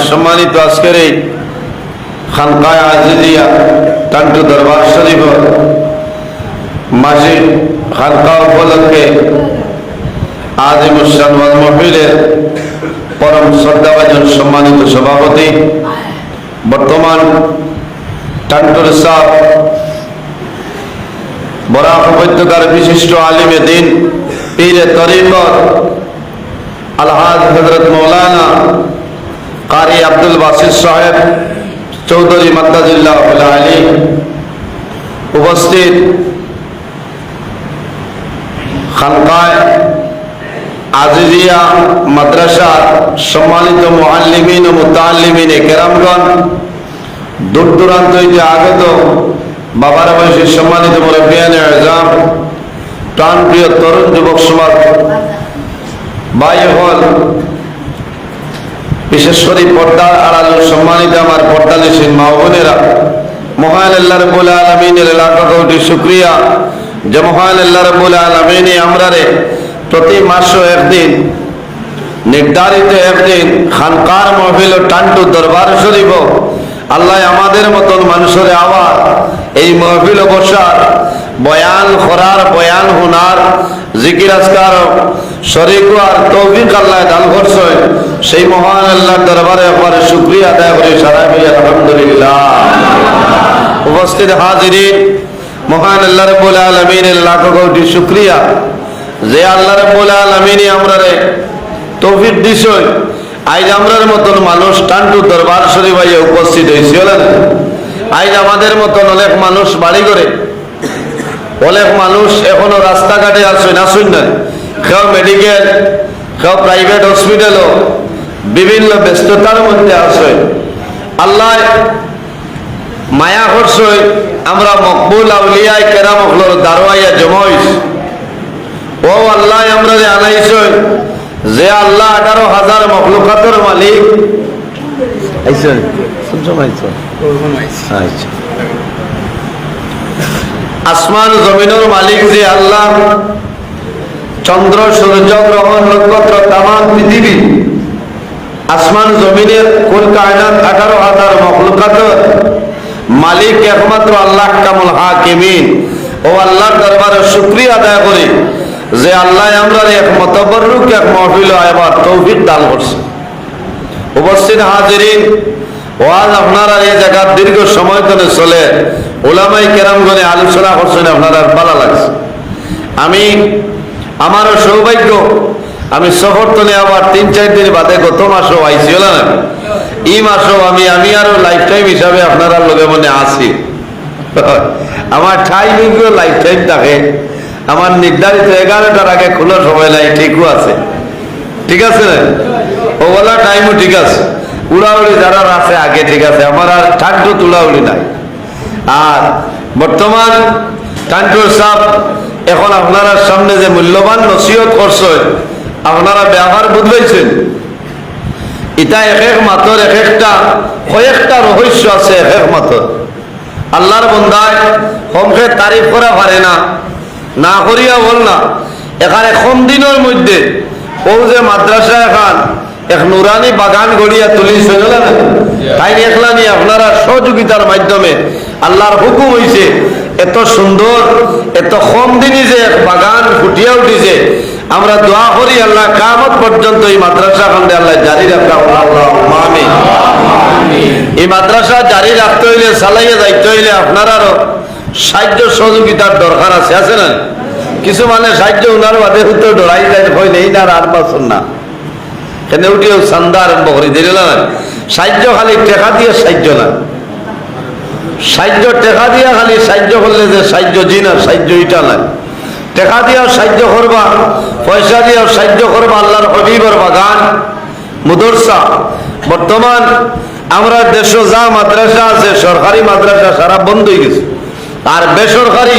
সম্মানিত আজকের এই খানকায়ে আজিজিয়া টান্টু দরবার শরীফ মাসিক খানকা উপলক্ষে আজিমুস শান ওয়াজ মাহফিলের পরম শ্রদ্ধাভাজন সম্মানিত সভাপতি বর্তমান টান্টুর সাহ বরাক উপত্যকার বিশিষ্ট আলিমে দিন পীরে তরিকত আলহাজ হযরত মৌলানা কারি আব্দুল বাসির সাহেব চৌধুরী মাদ্দাজিল্লাহ আলী উপস্থিত খানকায়ে আজিজিয়া মাদ্রাসার সম্মানিত মুআল্লিমিন ও মুতাআল্লিমিনে কেরামগণ, দূর দূরান্ত হইতে আগত বাবার বয়সী সম্মানিত মুরব্বিয়ানে আযম, প্রাণপ্রিয় তরুণ যুবক সমাজ ভাই হল, বিশেষ করে পর্দার আড়ালের সম্মানিত আমার পর্দানিসীন মা বোনেরা, মহান আল্লাহ রাব্বুল আলামিনের লাখ কোটি শুকরিয়া যে মহান আল্লাহ রাব্বুল আলামিন আমরারে প্রতি মাসে একদিন নির্ধারিত একদিন খানকার মাহফিল ও টান্টু দরবার শরীফ আল্লাহ আমাদের মতন মানুষের আবার এই মাহফিল বসার বয়ান করার, বয়ান শোনার, জিকির আজকার শরীক আর তৌফিক আল্লাহ দান করছে। সেই মহান আল্লাহর দরবারে একবার শুকরিয়া আদায় করি সারা ভাই আলহামদুলিল্লাহ। উপস্থিত হাজিরিন, মহান আল্লাহ রাব্বুল আলামিনের লাখ কোটি শুকরিয়া যে আল্লাহ রাব্বুল আলামিন আমরারে তৌফিক দিছে আজ আমরার মতন মানুষ টান্টু দরবার শরীফ আইয়া উপস্থিত হয়েছি। আজ আমাদের মতন অনেক মানুষ বাড়ি করে, অনেক মানুষ এখনো রাস্তাঘাটে আসেন না, কেউ মেডিকেল, কেউ প্রাইভেট হসপিটালও বিভিন্ন ব্যস্ততার মধ্যে আছে। আল্লাহ মায়া করছে আমরা মকবুল আউলিয়ায় কেরাম হলোর দারোয়াইয়া জমাইস। ও আল্লাহ আমরা আনাইছে যে আল্লাহ 18,000 মখলুকাতের মালিক। আসমান জমিনের মালিক যে আল্লাহ, চন্দ্র সূর্য গ্রহ নক্ষত্র তামাম পৃথিবী আসমান জমিনের কুল কায়নাত 18,000 মখলুকাতের মালিক একমাত্র আল্লাহ কামুল হাকিমিন। ও আল্লাহর দরবারে শুকরিয়া আদায় করি যে আল্লাহ আমরা এক মতবররুক এক মাহফিল আইবার তৌফিক দান করছে। উপস্থিত হাজিরিন, ওয়াজ আপনারা এই জায়গা দীর্ঘ সময় ধরে চলে, উলামায়ে কেরামগণে আলোচনা করছেন, আপনারা ভালো লাগছে। আমি আমারও সৌভাগ্য, আমি সফর তলে আবার 3-4 দিন বাদে গত মাসও আইছি না, এই মাসও আমি আরো লাইফ টাইম হিসাবে আপনারা লগে মনে আছি। আমার টাইমিংও লাইফ টাইম থাকে, আমার নির্ধারিত 11টার আগে খোলার সময় নাই, ঠিকও আছে, ঠিক আছে না? ওগুলা টাইমও ঠিক আছে, উড়াউড়ি যারা আছে আগে ঠিক আছে, আমার আর ঠান্ডু তুলাউড়ি নাই। আর বর্তমান টান্টুর সাহেব এখন আপনারা সামনে যে মূল্যবান নসিহত করছে, আপনারা ব্যবহার বুঝবেছেন। এটা এক মাতর কয়েকটা রহস্য আছে। এক মাতর আল্লাহর বন্দায় হমকে তারিফ করা পারে না করিয়া বল না। এখানে কম দিনের মধ্যে ও যে মাদ্রাসা এখন এক নুরানি বাগান গড়িয়া তুলিছে না, তাই একলা নিয়ে আপনারা সহযোগিতার মাধ্যমে আল্লাহর হুকুম হয়েছে এত সুন্দর, এত কম দিনই যে এক বাগান ফুটিয়া উঠিছে। আমরা দোয়া করি আল্লাহ কিয়ামত পর্যন্ত এই মাদ্রাসা খন্ডে আল্লাহ জারি রাখা। আল্লাহুম্মা আমিন। এই মাদ্রাসা জারি রাখতে হইলে, চালাইয়া যাইতে হইলে আপনারারও সাহায্য সহযোগিতার দরকার আছে না? কিছু মানে সাহায্য উনার বাদে হইতে ডরাই যায়, ভয় নেই না, আর বছর না কেন উঠিও চান্দা আরম্ভ করি দিল না। সাহায্য খালি টেকা দিয়ে সাহায্য না, সাহায্য টেকা দিয়া খালি সাহায্য করলে যে সাহায্য জি না, সাহায্য এটা না। টেকা দিয়াও সাহায্য করবা, পয়সা দিয়াও সাহায্য করবা। আল্লাহর হবিবর বাগান মুদরসা বর্তমান আমরা দেশে যা মাদ্রাসা আছে, সরকারি মাদ্রাসা সারা বন্ধ হয়ে গেছে, আর বেসরকারি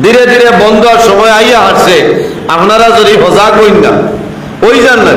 ধীরে ধীরে বন্ধ হওয়ার সময় আইয়া হাসছে। আপনারা যদি সজাগ হইন না, ওই যান না,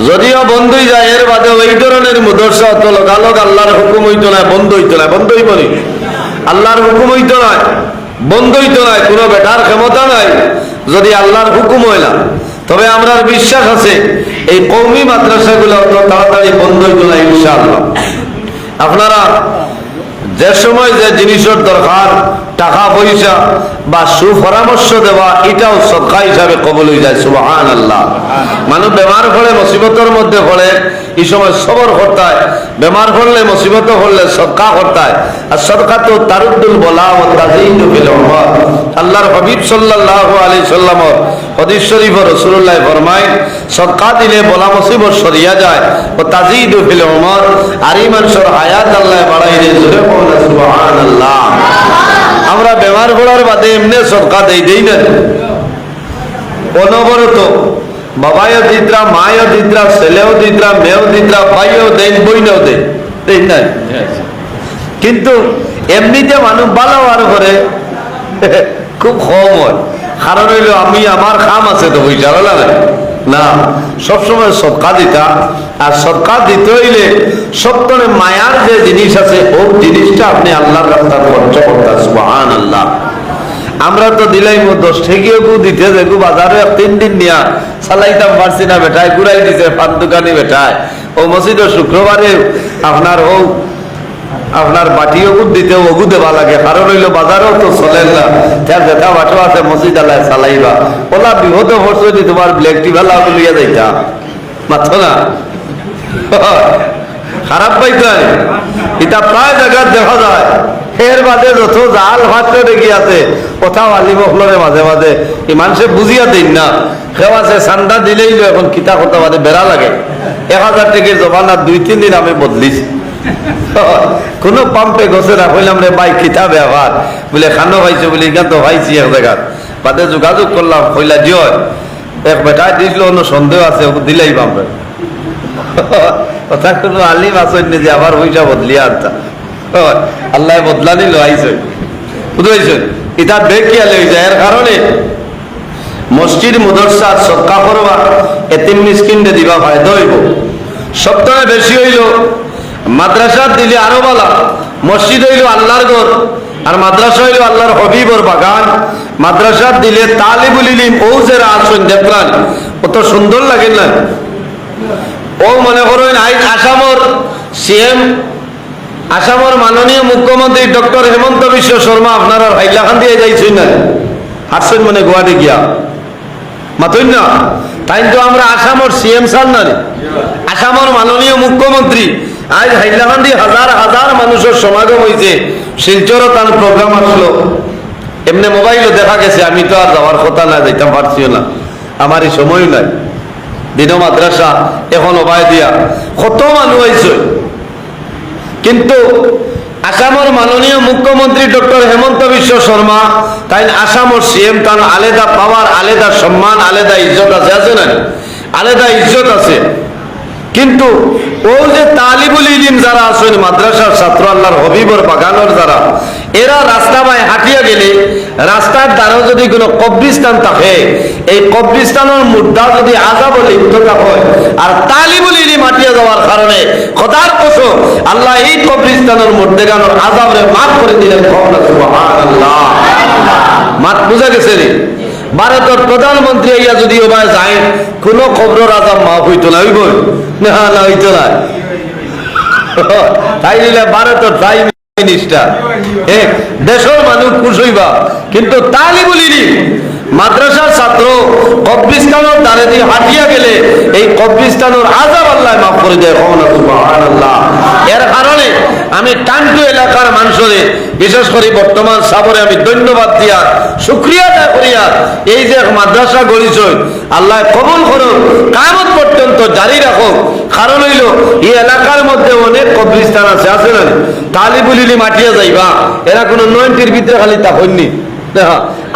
যদিও বন্ধই যায়, এর বাদে ওই ধরনের মুদর্শা হতো লগালগ আল্লাহর হুকুম হইতো না, বন্ধ হইতো না, বন্ধ হইব নি, আল্লাহর হুকুম হইতো না, বন্ধ হইতো না, কোনো বেটার ক্ষমতা নাই যদি আল্লাহর হুকুম হয় না। তবে আমরা বিশ্বাস আছে এই কওমি মাদ্রাসাগুলো অত তাড়াতাড়ি বন্ধ হইতো না ইনশাআল্লাহ। আপনারা যে সময় যে জিনিসের দরকার, টাকা পয়সা বা সুপরামর্শ দেওয়া, এটাও সদকা হিসাবে কবুল হয়ে যায়। সুবহানাল্লাহ। মানুষ বেমার পড়ে, মুসিবতের মধ্যে পড়ে, এই সময় সবর করতে হয়। বেমার পড়লে, মুসিবত পড়লে সদকা করতে হয়। আর সদকা তো তারুদ্দুল বলা ও তাজিদু বিল উমর। আল্লাহর হাবিব সাল্লাল্লাহু আলাইহি সাল্লামের হাদিস শরীফে রাসূলুল্লাহ ফরমায়, সদকা দিলে বলা মুসিবত সরিয়া যায় ও তাজিদু বিল উমর, আর এই মানুষের হায়াত আল্লাহ বাড়াই দেয়। জোরে বলেন সুবহানাল্লাহ। আমরা বেমার পড়ার বাদে এমনি সদকা দেই না, অনবরত বাবায়ও দিতরা, মায়ও দিতরা, ছেলেও দিতরা, মেয়েও দিতরা, ভাইও দেন, বইনেও দেন, দেন নাই। কিন্তু এমনিতে মানুষ ভালো হওয়ার পরে খুব কম হয়। কারণ হইল আমি আমার খাম আছে তো পয়সা হল না, সবসময় সদকা দিতা। আর সদকা দিতে হইলে সত্তরে মায়ার যে জিনিস আছে, ও জিনিসটা আপনি আল্লাহর রাস্তায় খরচ করতেন। সুবহানাল্লাহ। আমরা তো দিলাই 10 ঠেকিও দিতে দেখো বাজারে 3 দিন নিয়া চালাইতাম পারছি না, বেটায় ঘুরাই দিছে পান দোকানি বেটায়। ও মসজিদ শুক্রবারে আপনার বাটিও দিতে ওগু দেওয়া লাগে, কারণ হইলো বাজারেও তো চলে না, তার যেটা বাটো আছে মসজিদ আল্লাহ চালাইবা। ওলা বিপদ পড়ছো নি, তোমার ব্ল্যাকটি ভালো লইয়া যাইতা মাত্র না, খারাপ পাইতাই। এটা প্রায় জায়গা দেখা যায়। এর বাদে যত জাল ভাত দেখি আছে, কোথাও আলি মহলরে মাঝে মাঝে এই মানুষে বুঝিয়া দিন না, কেউ আছে চান্দা দিলেই এখন কিতা কথা বাদে বেড়া লাগে। 1000 টাকার জমানা 2-3 দিন আমি বদলিছি। কোনো পাম্পে গছে না হইলাম রে ভাই কিতা ব্যবহার বলে খানো পাইছো বলে ইখান তো পাইছি এক জায়গার বাদে যোগাযোগ করলাম, হইলা দিও এক বেটায় দিছিল, অন্য সন্দেহ আছে দিলাই পাম্পে। কথা কোনো আলিম আসেন যে আবার পয়সা বদলিয়া আনতা, আল্লাহ বদলা নিল আইসে, বুঝতে এটা বেকিয়ালে হয়ে যায়। এর কারণে মসজিদ মুদরসা সদকা করবা, এতিম মিসকিনরে দিবা ফায়দা হইব। সবথেকে বেশি হইল মাদ্রাসা দিলে আরো বলা। মসজিদ হইল আল্লাহর ঘর, আর মাদ্রাসা হইল আল্লাহর হবিবর বাগান। মাদ্রাসা দিলে তালিবুল ইলম ও যারা আসেন দেখলাম কত সুন্দর লাগে না। ও মনে করেন আজ আসামর সিএম, আসামর মাননীয় মুখ্যমন্ত্রী ডক্টর হেমন্ত বিশ্ব শর্মা আপনারা হাইলাখান দিয়ে যাইছেন না, হাসছেন মানে গুয়াহাটি গিয়া মাতইন না। তাই তো আমরা আসামর সিএম সার না, আসামর মাননীয় মুখ্যমন্ত্রী আজ হাইলাকান্দি হাজার হাজার মানুষের সমাগম হয়েছে। শিলচরও তার প্রোগ্রাম আসলো, এমনি মোবাইলও দেখা গেছে। আমি তো আর যাওয়ার কথা না, যাইতাম পারছিও না, আমার এই সময় নাই। দিন মাদ্রাসা এখন অবায় দিয়া কত মানুষ হয়েছে। কিন্তু আসামের মাননীয় মুখ্যমন্ত্রী ডক্টর হেমন্ত বিশ্ব শর্মা, তাই আসামের সিএম, তার আলাদা পাওয়ার, আলাদা সম্মান, আলাদা ইজ্জত আছে, আছে না? আলাদা ইজ্জত আছে। কিন্তু ও যে তালিবুল ইলম যারা আছেন, মাদ্রাসার ছাত্র, আল্লাহর হবিবর বাগানের যারা, এরা রাস্তা বাই হাঁটিয়া গেলে রাস্তার দ্বারা যদি কোনো কবরিস্তান থাকে, এই কবরিস্তানের মুদ্রা যদি আযাবে লিপ্ত হয়, আর তালিবুল ইলম হাঁটিয়া যাওয়ার কারণে খোদার কসম আল্লাহ এই কবরিস্তানের মধ্যেখানের আযাবরে মাফ করে দিলেন। সুবহানাল্লাহ। মাত বুঝা গেছে রে? ভারতের প্রধানমন্ত্রী ইয়া যদি ওবা যায়, কোন কবরের আযাব মাফ হইতো না, হইব না? না হইতো না। তাই নিলে ভারতের প্রাইম মিনিস্টার দেশের মানুষ খুশ হইবা, কিন্তু তালিবুল ইলম মাদ্রাসার ছাত্র কবরিস্তানের দ্বারে দিয়ে হাঁটিয়া গেলে এই কবরিস্তানের আযাব আল্লাহ মাফ করে দেয়। সুবহানাল্লাহ। এর কারণে আমি টান্টু এলাকার মানুষের, বিশেষ করে বর্তমান সাবরে আমি ধন্যবাদ দিয়া শুকরিয়া আদায় করিয়া এই যে মাদ্রাসা গড়িছ, আল্লাহ কবুল করুন, কিয়ামত পর্যন্ত জারি রাখুক। কারণ হইল এই এলাকার মধ্যে অনেক কবরিস্তান আছে, আছে না? তালিবুল ইলম হাঁটিয়া যাইবা, এরা কোনো 90-র ভিতরে খালি তা হয়নি,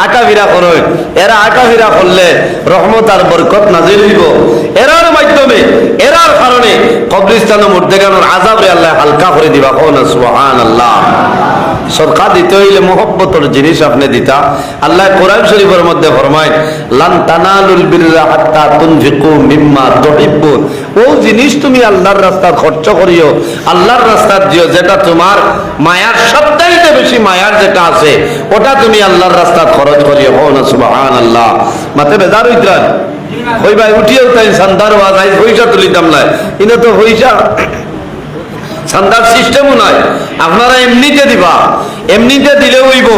আটাভিরা করে। এরা আটাভিরা করলে রহমত আর বরকত নাজিল হইব। এরার মাধ্যমে, এরার কারণে কবরিস্তানের মধ্যে আযাব আল্লাহ হালকা করে দিবা। সুবহানাল্লাহ। সদকা দিতে হইলে মহব্বতের জিনিস আপনি দিতা। আল্লাহ কোরআন শরীফের মধ্যে ফরমায় লান তানালুল বিররা হাত্তা তুনফিকু মিম্মা তুহিব্বুন। ও জিনিস তুমি আল্লাহর রাস্তায় খরচ করিও, আল্লাহর রাস্তায় দিও যেটা তোমার মায়ার সবচাইতে বেশি মায়ার যেটা আছে ওটা তুমি আল্লাহর রাস্তায় খরচ করিও। ও না সুবহানাল্লাহ। মাতে বেজার হইতান ওই ভাই উঠিয়েও তাই সান্দার ওয়াজ আইজ পয়সা তুলিতাম না, ইনা তো পয়সা সান্দার সিস্টেমও নাই। আপনারা এমনিতে দিবা, এমনিতে দিলে হইব,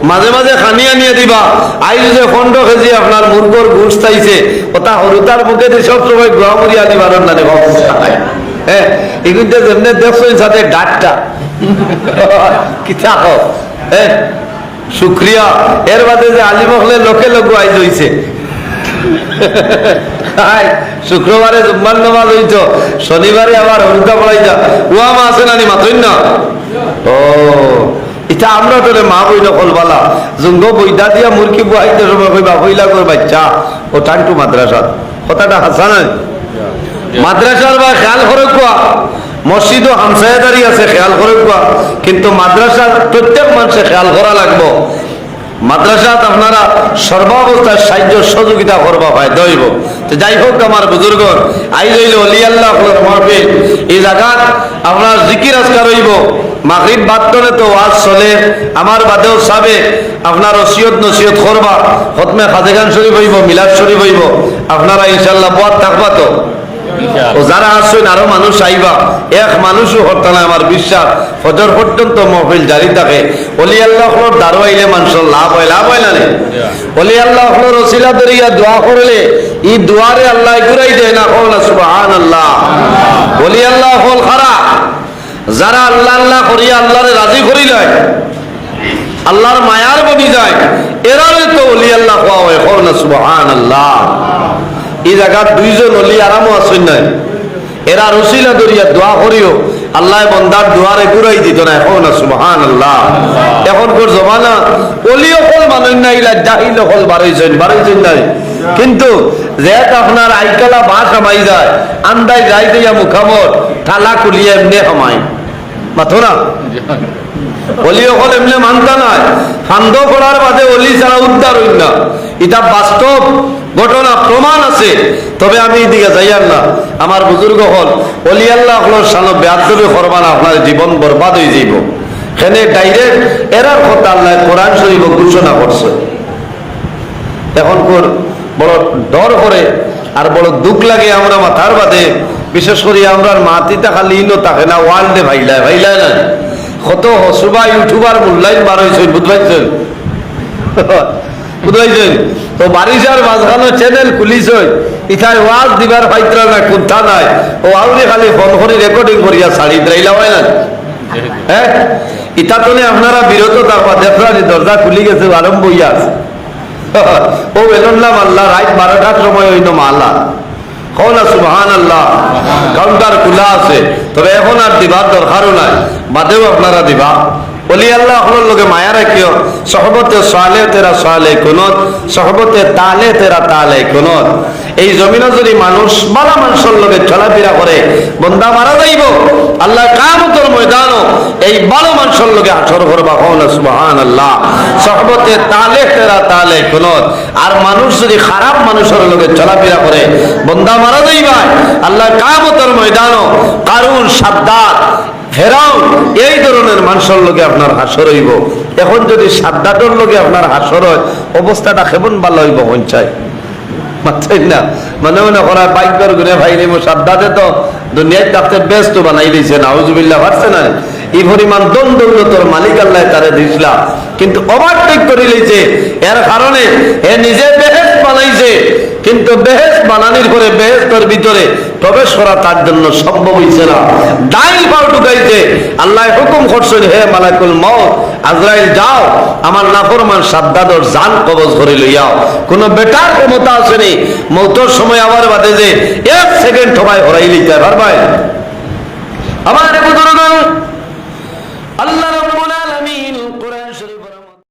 মাঝে মাঝে খানি আনিয়ে দিবা। আইজ যে 15 কেজি আপনার মুরগর ঘুষ চাইছে ওটা হরুতার মুখে দিয়ে সব সময় গোয়ামুড়ি আনি বারণ না দেব। হ্যাঁ এগুলো যেমনি দেখছেন সাথে ডাকটা কি থাকো। হ্যাঁ শুক্রিয়া। এর বাদে যে আলিমহলে লোকে লোক আইজ হইছে শুক্রবারে জুম্মার নামাজ হইত, শনিবারে আবার হরুদা পড়াই যা ওয়ামা আছে নানি মাতই না। ও এটা আমরা তোরে মা বই নকল বালা জুঙ্গ বইটা দিয়া মুরগি বুয়াইতে সময় কইবা হইলা কর বাচ্চা ও টান্টু মাদ্রাসা কথাটা হাসা নাই। মাদ্রাসার বা খেয়াল করে কোয়া মসজিদও হামসায়াদারি আছে খেয়াল করে কোয়া, কিন্তু মাদ্রাসার প্রত্যেক মানুষে খেয়াল করা লাগবো। মাদ্রাসাত আপনারা সর্বাবস্থায় সাহায্য সহযোগিতা করবা হয় দইব। তো যাই হোক আমার বুজুর্গ আইজ হইল অলি আল্লাহ মাহফিল, এই জায়গাত আপনার জিকির আজকার হইব। মাগরিব বাদ করে তো ওয়াজ চলে, আমার বাদেও সাবে আপনার ওসিয়ত নসিয়ত করবা, খতমে খাজেগান শরীফ হইব, মিলাদ শরীফ হইব। আপনারা ইনশাআল্লাহ বাদ থাকবা তো, ও যারা আসছেন আরো মানুষ আইবা, এক মানুষও হরতা না আমার বিশ্বাস ফজর পর্যন্ত মহফিল জারি থাকে। অলি আল্লাহর দারো আইলে মানুষের লাভ হয়, লাভ হয় না রে। অলি আল্লাহর ওসিলা দরিয়া দোয়া করলে এই দোয়ারে আল্লাহ ঘুরাই দেয় না। সুবহানাল্লাহ। অলি আল্লাহ হল খারা যারা আল্লাহ আল্লাহ করিয়া আল্লাহরে রাজি করি লয়, আল্লাহর মায়ার বনি যায়, এরারে তো অলি আল্লাহ হওয়া হয়। সুবহানাল্লাহ। এই জায়গার দুইজন অলি আরামও আসেন নাই, এরা রসিলা দরিয়া দোয়া করিও আল্লাহ বন্দার দোয়ারে ঘুরাই দিত না। এখন সুবহানাল্লাহ। এখনকার জমানা অলি অকল মানুষ নাই, জাহিল অকল বাড়াইছেন নাই, কিন্তু যেহেতু আপনার আইকালা বাঁ কামাই যায় আন্দাই যাই দিয়া মুখামত ঠালা কুলিয়ে এমনি কামাই মাথো না। অলি অকল এমনি মানতা নাই, ফান্দ করার বাদে অলি ছাড়া উদ্ধার হইল না। এটা বাস্তব ঘটনা প্রমাণ আছে। তবে আমি এদিকে যাইয়ার না, আমার বুজুর্গ হল অলি আল্লাহ হলোর সানো বেয়াদবি করবা না, আপনার জীবন বরবাদ হয়ে যাইব। এখানে ডাইরেক্ট এরার কথা আল্লাহ কোরআন শরীফ ঘোষণা করছে। এখন বড় ডর করে আর বড় দুঃখ লাগে আমরা মাথার বাদে, বিশেষ করে আমরা মাতিটা খালি ইনো থাকে না, ওয়ার্ল্ডে ভাইলায় ভাইলায় না কত হসুবা ইউটিউবার মূল্যায়ন বার হয়েছে বুঝবাইছেন বুঝবাইছেন। তো বারিশার মাঝখানো চ্যানেল খুলিছ ইথায় ওয়াজ দিবার ফাইত্রা না কোথা নাই, ও আউরি খালি ফোন করে রেকর্ডিং করিয়া ছাড়ি দিলাইলা হয় না। হ্যাঁ ইটা তো আপনারা বিরত থাকবা, দেখলানি দরজা খুলি গেছে আরম্ভ হইয়া আছে। ও বেলুল্লাহ মাল্লা রাত 12টার সময় হইল মাল্লা হলা সুবহানাল্লাহ। কাউন্টার খোলা আছে, তবে এখন আর দিবার দরকারও নাই, বাদেও আপনারা দিবা। অলি আল্লাহ হলোর লোকে মায়া রাখিও। সহবতে সালে তেরা সালে কুনত, সহবতে তালে তেরা তালে কুনত। এই জমিনে যদি মানুষ বালা মানুষের লোকে চলাফেরা করে বন্দা মারা যাইব, আল্লাহ কিয়ামতের ময়দানও এই ভালো মানুষের লোকে হাসর করবা। হলা সুবহানাল্লাহ। সহবতে তালে তেরা তালে কুনত। আর মানুষ যদি খারাপ মানুষের লোকে চলাফেরা করে বন্দা মারা যাইবা, আল্লাহ কিয়ামতের ময়দানও কারুন সাদ্দাত ফেরাউন এই ধরনের মানুষের লোকে আপনার হাসর হইব। এখন যদি সাদ্দাতের লোকে আপনার হাসর হয় অবস্থাটা কেমন ভালো হইব পঞ্চায় মাত্রাই না। মনে মনে করা বাইকের গুনে ভাই নেব সাদ্দাতে তো দুনিয়ায় তাতে ব্যস্ত বানাই দিয়েছে নাউজুবিল্লাহ, পারছে না। এই পরিমাণ দন দৌলতর মালিক আল্লাহ তারে দিয়েছিলাম, কিন্তু ওভারটেক করে লইছে। এর কারণে এ নিজে বেহেশত বানাইছে, কিন্তু বেহেশত বানানির পরে বেহেশতের ভিতরে প্রবেশ করা তার জন্য সম্ভব হইছে না। ডাইল পাও ঢুকাইছে। আল্লাহ হুকুম করছেন, হে মালাকুল মউত আজরাইল যাও আমার নাফরমান সাদ্দাদর জান কবজ করে লইয়াও। কোন বেটার ক্ষমতা আসেনি মৌতের সময় আবার বাদে যে 1 সেকেন্ড সময় হরাই লইতে পারবাই। আমার বুজুর্গ আল্লাহ